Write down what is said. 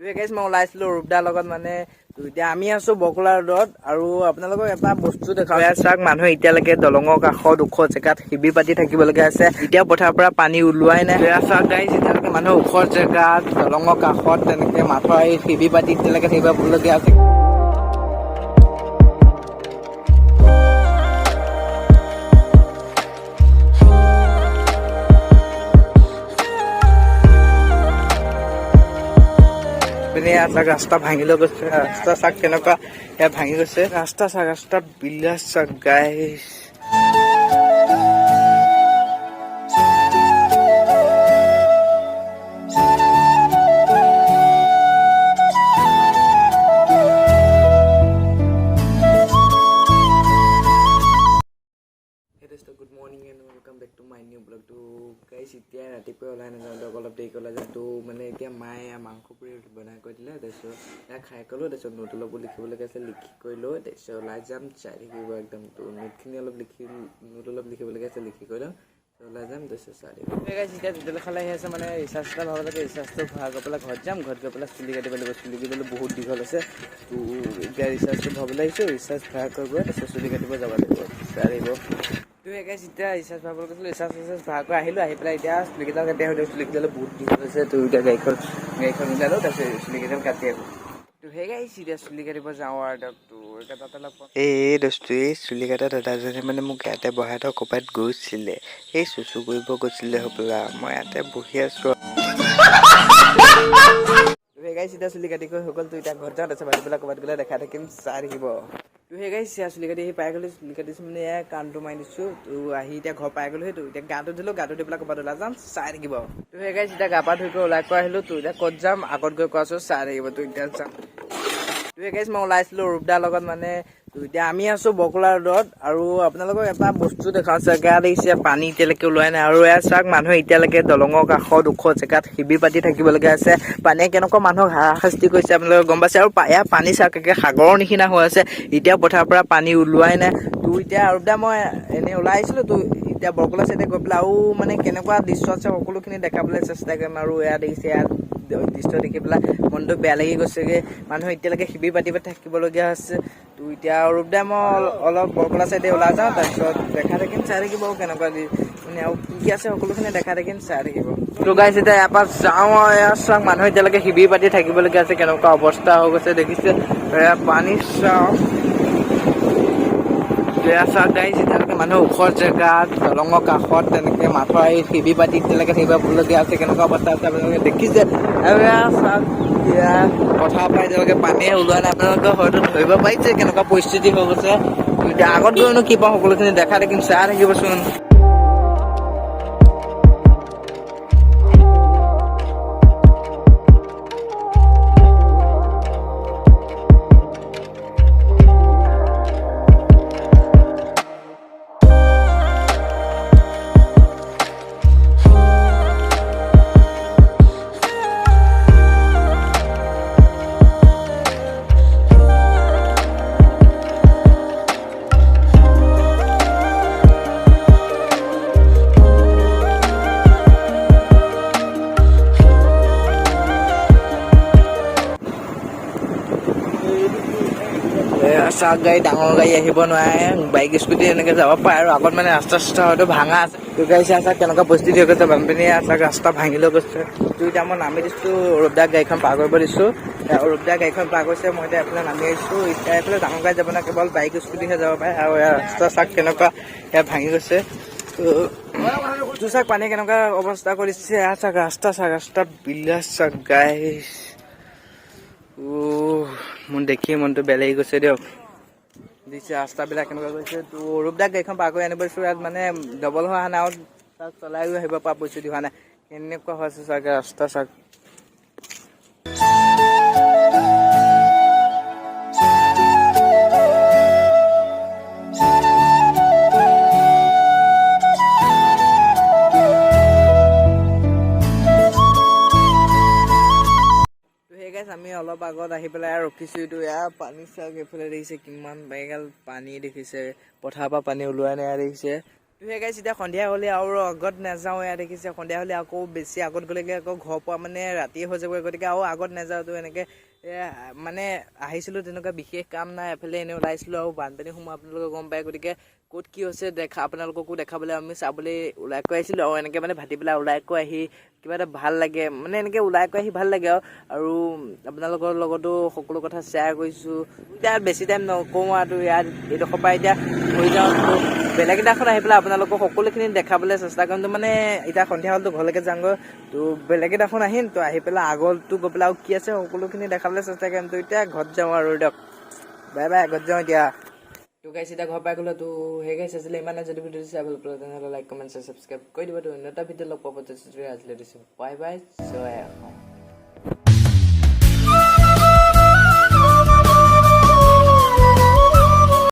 guys মই ওলাইছিলো ৰূপদাৰ লগত মানে এতিয়া আমি আছো বকলা ৰোডত আৰু আপোনালোকক এটা বস্তু দেখাওঁ চাওক মানুহে এতিয়ালৈকে দলঙৰ কাষত ওখ জেগাত শিবিৰ পাতি থাকিবলগীয়া আছে এতিয়া পথাৰৰ পৰা পানী ওলোৱাই নাই চাওক গাইজ এতিয়ালৈকে মানুহে ওখ জেগাত দলঙৰ কাষত তেনেকে মাথৰ শিবিৰ পাতি এতিয়ালৈকে থাকিবলগীয়া আছে ৰাস্তা ভাঙি লৈ গৈছে ৰাস্তা চাক কেনেকুৱা ভাঙি গৈছে ৰাস্তা চাক ৰাস্তা বিলাক চাক guys good morning and welcome back to my new blog to guys এতিয়া ৰাতিপুৱা ওলাই নাযাওঁ অলপ দেৰিকৈ ওলাই যাওঁ তো মানে এতিয়া মায়ে মাংস পুৰি বনাই কৰি দিলে তাৰপিছত এয়া খাই ক'লোঁ তাৰপিছত নোট অলপো লিখিবলগীয়া আছে লিখি কৰি লৈ তাৰপিছত ওলাই যাম চাই থাকিব একদম তো নোটখিনি অলপ নোট অলপ লিখিবলগীয়া আছে লিখি কৰি লওঁ ওলাই যাম তাৰপিছত চাই থাকিব গাইজ এতিয়া হোটেল খালে আহি আছে মানে ৰিচাৰ্জ এটা ভাব লাগে ৰিচাৰ্জটো ভৰাই গৈ পেলাই ঘৰত যাম ঘৰত গৈ পেলাই চুলি কাটিব লাগিব চুলি কাটিবলৈ বহুত দীঘল আছে তো এতিয়া ৰিচাৰ্জটো ভৰাবলৈ আহিছোঁ ৰিচাৰ্জ ভৰাই কৰি গৈ তাৰপিছত চুলি কাটিব যাব লাগিব চাই থাকিব তো গাইজ এতিয়া ৰিচাৰ্জ ভৰাবলৈ গৈছিলোঁ ৰিচাৰ্জ ভৰাই কৰি আহিলোঁ আহি পেলাই এতিয়া চুলিকেইডাল কাটি আহোঁ চুলিকেইডাল বহুত দীঘল আছে তো এতিয়া গাড়ীখন ওলালোঁ তাৰপিছত চুলিকেইডাল কাটি আহোঁ তো সেই গাইজ এতিয়া চুলি কাটিব যাওঁ আৰু তো তাতে অলপ এই দোস্তু এই চুলি কটা দাদাজনে মানে মোক ইয়াতে বহাই থৈ ক'ৰবাত গৈছিলে এই চুচু কৰিব গৈছিলে হ'বলা মই ইয়াতে বহি আছোঁ সেই গাইজ এতিয়া চুলি কাটি কৰি হৈ গ'ল তো এতিয়া ঘৰত যাওঁ তাৰপিছত ভাবিবিলাক ক'ৰবাত গ'লে দেখাই থাকিম চাই থাকিব তো সেই গাইজ চুলি কাটি আহি পাই গ'লোঁ চুলি কাটিছোঁ মানে এয়া কাণটো মাৰি দিছোঁ তো আহি এতিয়া ঘৰ পাই গ'লোঁ সেইটো এতিয়া গাটো ধুলোঁ গাটো ধুই পেলাই ক'ৰবাত ওলাই যাম চাই থাকিব তো সেই গাইজ এতিয়া গা পা ধুই কৰি ওলাই কৰি আহিলোঁ তো এতিয়া ক'ত যাম আগত গৈ কোৱাছোঁ চাই থাকিব তো এতিয়া যাম তো গাইজ মই ওলাইছিলোঁ ৰূপদাৰ লগত মানে এতিয়া আমি আছো বকলা ৰোডত আৰু আপোনালোকক এটা বস্তু দেখাওঁ জেগা দেখিছে পানী এতিয়ালৈকে ওলোৱাই নাই আৰু এয়া চাওক মানুহে এতিয়ালৈকে দলঙৰ কাষত ওখ জেগাত শিবিৰ পাতি থাকিবলগীয়া আছে পানীয়ে কেনেকুৱা মানুহক হাৰাশাস্তি কৰিছে আপোনালোকে গম পাইছে আৰু এয়া পানী চাওক সাগৰৰ নিচিনা হৈ আছে এতিয়া পথাৰৰ পৰা পানী ওলোৱাই নাই তো এতিয়া ৰূপদা মই এনেই ওলাই আহিছিলোঁ তো এতিয়া বকলা চাইডে গৈ পেলাই আৰু মানে কেনেকুৱা দৃশ্য আছে সকলোখিনি দেখাবলৈ চেষ্টা কৰিম আৰু এয়া দেখিছে ইয়াত দৃশ্য দেখি পেলাই মনটো বেয়া লাগি গৈছেগৈ মানুহে এতিয়ালৈকে শিবিৰ পাতি থাকিবলগীয়া হৈছে তো এতিয়া ৰূপদা মই অলপ বৰকলা চাইডে ওলাই যাওঁ তাৰপিছত দেখা থাকিম চাই থাকিব আৰু কেনেকুৱা মানে আৰু কি আছে সকলোখিনি দেখা থাকিম চাই থাকিব তো গাইজ এতিয়া ইয়াৰ পৰা যাওঁ আৰু এয়া চাওক মানুহে এতিয়ালৈকে শিবিৰ পাতি থাকিবলগীয়া আছে কেনেকুৱা অৱস্থা হৈ গৈছে দেখিছে এয়া পানী চাওঁ এয়া চাওক গাইজ এতিয়ালৈকে মানুহে ওখ জেগাত দলঙৰ কাষত তেনেকৈ মাথৰ শিবিৰ পাতি এতিয়ালৈকে থাকিবলগীয়া আছে কেনেকুৱা অৱস্থা আছে আপোনালোকে দেখিছে আৰু এয়া চাওক এতিয়া পথাৰৰ পৰা এতিয়ালৈকে পানীয়ে ওলোৱা নাই আপোনালোকে হয়তো ধৰিব পাৰিছে কেনেকুৱা পৰিস্থিতি হৈ গৈছে এতিয়া আগত গৈনো কি পাওঁ সকলোখিনি দেখা দেখিম চাই থাকিবচোন চাওক গাড়ী ডাঙৰ গাড়ী আহিব নোৱাৰে বাইক স্কুটি এনেকৈ যাব পাৰে আৰু আগত মানে ৰাস্তা চাস্তা হয়তো ভাঙা আছে তো গাড়ী চাওক কেনেকুৱা পৰিস্থিতি হৈ গৈছে বানপানী চাওক ৰাস্তা ভাঙি লৈ গৈছে তো এতিয়া মই নামি দিছোঁ ৰূপদাক গাড়ীখন পাৰ কৰিব দিছোঁ ৰূপদাক গাড়ীখন পাৰ কৰিছে মই এতিয়া এইফালে নামি আহিছোঁ এতিয়া এইফালে ডাঙৰ গাড়ী যাব নাই কেৱল বাইক স্কুটিহে যাব পাৰে আৰু ৰাস্তা চাওক কেনেকুৱা ভাঙি গৈছে তো চাওক পানী কেনেকুৱা অৱস্থা কৰিছে চাওক ৰাস্তা বিলাক চাওক গাইজ মোৰ দেখি মনটো বেয়া লাগি গৈছে দিয়ক দিছে ৰাস্তাবিলাক কেনেকুৱা গৈছে তো ৰূপদাক গাড়ীখন পাৰ কৰি আনিব দিছোঁ ইয়াত মানে ডবল হোৱা নাই আৰু তাক চলাই গৈ আহিব পৰা পৰিস্থিতি হোৱা নাই কেনেকুৱা হৈছে চাগে ৰাস্তা চাওক আমি অলপ আগত আহি পেলাই ৰখিছোঁ এইটো এয়া পানী চাওক এইফালে দেখিছে কিমান বাইগাল পানী দেখিছে পথাৰৰ পৰা পানী ওলোৱাই নাই দেখিছে তো হে গাইছ এতিয়া সন্ধিয়া হ'লে আৰু আগত নাযাওঁ এয়া দেখিছে সন্ধিয়া হ'লে আকৌ বেছি আগত গ'লেগৈ আকৌ ঘৰৰ পৰা মানে ৰাতি হৈ যাব গতিকে আৰু আগত নাযাওঁ তো এনেকৈ মানে আহিছিলোঁ তেনেকুৱা বিশেষ কাম নাই এফালে এনেই ওলাইছিলোঁ আৰু বানপানী সোমোৱা আপোনালোকে গম পায় গতিকে ক'ত কি হৈছে আপোনালোককো দেখাবলৈ আমি চাবলৈ ওলাই কৈ আহিছিলোঁ আৰু এনেকৈ মানে ভাটি পেলাই ওলাই কৈ আহি কিবা এটা ভাল লাগে মানে এনেকৈ ওলাই কৈ আহি ভাল লাগে আৰু আপোনালোকৰ লগতো সকলো কথা শ্বেয়াৰ কৰিছোঁ এতিয়া বেছি টাইম নকওঁ আৰু ইয়াত এইডোখৰ পৰা এতিয়া হৈ যাওঁ বেলেগ এদিনাখন আহি পেলাই আপোনালোকক সকলোখিনি দেখাবলৈ চেষ্টা কৰিম তো মানে এতিয়া সন্ধিয়া হ'লতো ঘৰলৈকে যাওঁগৈ তো বেলেগ এদিনাখন আহিম তো আহি পেলাই আগতো গৈ পেলাই আৰু কি আছে সকলোখিনি দেখাবলৈ চেষ্টা কৰিম তো এতিয়া ঘৰত যাওঁ আৰু দিয়ক বাই বাই ঘৰত যাওঁ এতিয়া তো গাইছ এতিয়া ঘৰ পাই গ'লো তো সেই গাইছ আছিলে ইমানে যদি ভিডিঅ'টো চাই ভাল পালে তেনেহ'লে লাইক কমেণ্ট ছাবস্ক্ৰাইব কৰি দিব তো অন্য এটা ভিডিঅ' লগ পাব আজিলৈ দিছোঁ বাই বাই জয় অসম